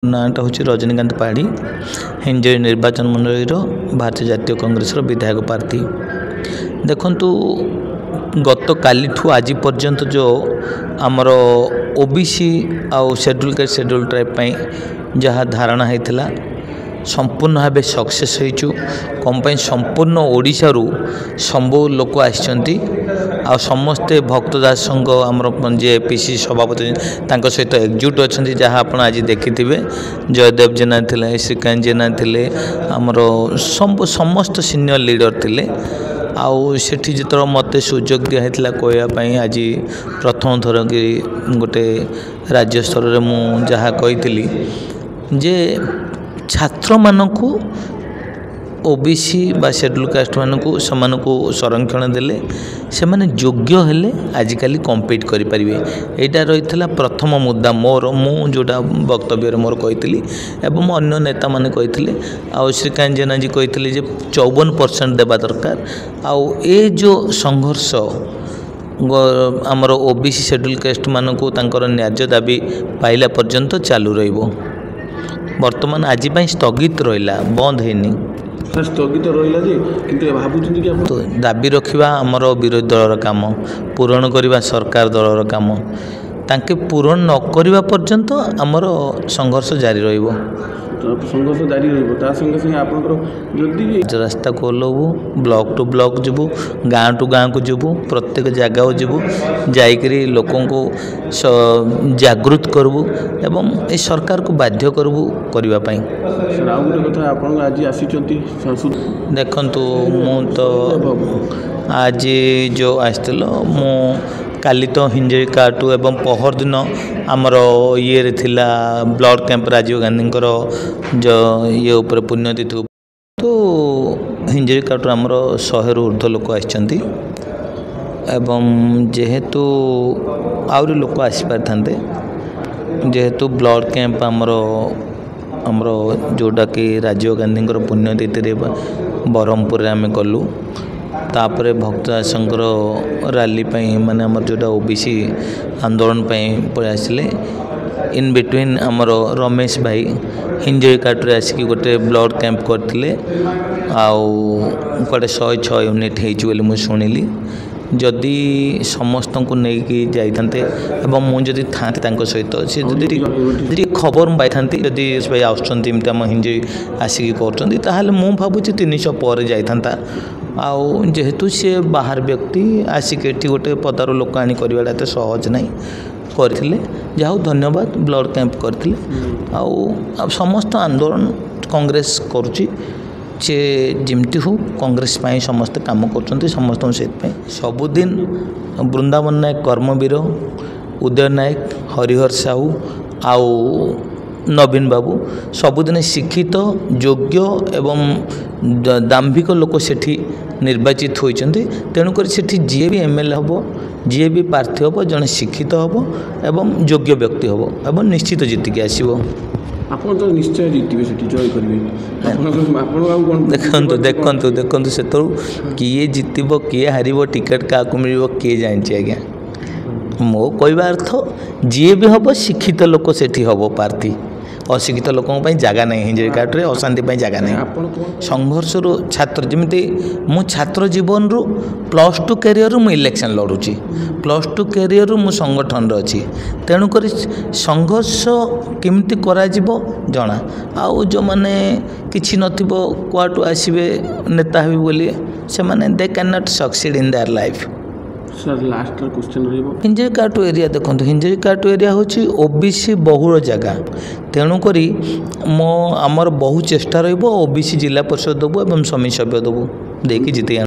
नाटा हूँ रजनीकांत पहाड़ी हिंजरी निर्वाचन मंडल भारतीय जातीय कांग्रेस विधायक प्रार्थी। देखंतु गत काली आज पर्यंत जो आमर ओबीसी आउ शेड्यूल कास्ट शेड्यूल ट्राइब जहाँ धारणा होता संपूर्ण भाव सक्सेस हो कम संपूर्ण ओडिशा सबू लोक आसचंती आ समस्ते भक्तदास संघ आमर जे पीसी सभापति सहित एकजुट अच्छा जहाँ आप आज देखि जयदेव जेना थे श्रीकांत जेना थे आमर समस्त सीनियर लीडर थे आउ सेठी जो मत सुजोग दिखाई कहवाई आज प्रथम थर कि गोटे राज्य स्तर में मु जहाँ कही जे छात्र मानकु ओबीसी बा शेड्यूल कास्ट मानकु समानकु संरक्षण देले से माने योग्य हेले आजिकल कम्पीट करें यहाँ रही प्रथम मुद्दा मु जोटा वक्तव्य मोर कही एवं अन्य नेता माने कही आउ श्रीकांत जेना जी कही 54% देवा दरकार आउ ए जो संघर्ष आमर ओबीसी शेड्यूल कास्ट मानकु तांकर न्याय दाबी पाइला पर्यंत चालू रहिबो। वर्तमान आज स्थगित रहा बंद हैनी स्थगित रहा कि भावुँ कि तो दाबी रखा आमर विरोधी दलर काम पूरण करने सरकार दलर काम तांके पूरण न करने पर्यंत आमर संघर्ष जारी रहिबो। संघर्ष जारी रही आप रास्ता को ओल्लू ब्लॉक टू ब्लॉक जीवु गाँ टू गाँ को जीवु प्रत्येक जगह जीवु जाइकरी लोकों को जागृत करबू एवं ए सरकार को बाध्य करबू करने। देखंतु मु तो आज जो आसथिल मु काली तो हिंजरी काटू एवं पहर दिन आमर ये थिला ब्लड कैंप राजीव गांधी जो ये उपर पुण्यतिथि तो हिंजरी काटू आमर 100 रु ऊर्ध्व लोक आसचंती एवं जेहेतु आउरी लोक आसीपार थांते जेहेतु ब्लड कैंप आमर जोटा कि राजीव गांधी पुण्यतिथि बरहमपुर आम कलु तापरे भक्तदासंकर रैली माने आमर जोटा ओबीसी आंदोलन पलि आसिले इन बिटवीन आमर रमेश भाई हिंजरी काटरे आसिक गोटे ब्लड कैंप करते आउे 106 यूनिट होली मुझे शुणिली जदि समस्त को लेकिन जाते मुझे था सहित सी जी खबर पाई था जदि भाई आसमती आम हिंजी आसिक कर मुझे 300 पर जाता आउ जेहेतु सी बाहर व्यक्ति आसिक गोटे पदार लोक आनी करवाटा एत सहज नहीं करते जहाँ धन्यवाद ब्लड कैंप करते आउ समस्त आंदोलन कांग्रेस करुच्ची चे जमती हो कांग्रेस पाई समस्त काम कर समस्त से सबुदिन वृंदावन नायक कर्मवीर उदय नायक हरिहर साहू आउ नवीन बाबू सबुदिन शिक्षित योग्य एवं दाम्भिक लोक सेठी निर्वाचित होती तेणुक सेठी जी भी एमएलए हम जी भी प्रार्थी हम जड़े शिक्षित हम एवं योग्य व्यक्ति हम एवं निश्चित जीतिक आसो। आपन तो निश्चय जीतबे सेठी जय करिवे देखंतु देखंतु देखंतु से तो किए जीतबो किए हारिबो टिकट का मिलबो किए जानि आज्ञा मो कहवा अर्थ जी भी हम शिक्षित लोक सेठी हम प्रार्थी अशिक्षित लोकों जगह नहीं हिंजरी काटरे अशांति जगह नहीं संघर्ष छात्र जमी मु छात्र जीवन रु +2 कैरियर मु इलेक्शन लड़ुची +2 कैरियर मु संगठन अच्छी तेणुक संघर्ष केमती करा जना आउ जो मैंने किसी नथिबो कुआटू आसबे नेता हेबे बोली से माने they can not succeed in their life. Sir last question रहिबो हिंजरी काटू एरिया देखो हिंजरी काटू एरिया होची ओबीसी बहुल जगह तेणुक मो आमर बहु चेष्टा रहिबो ओबीसी जिला परिषद देबो एवं समिति सभ्य देबो देकी जीते।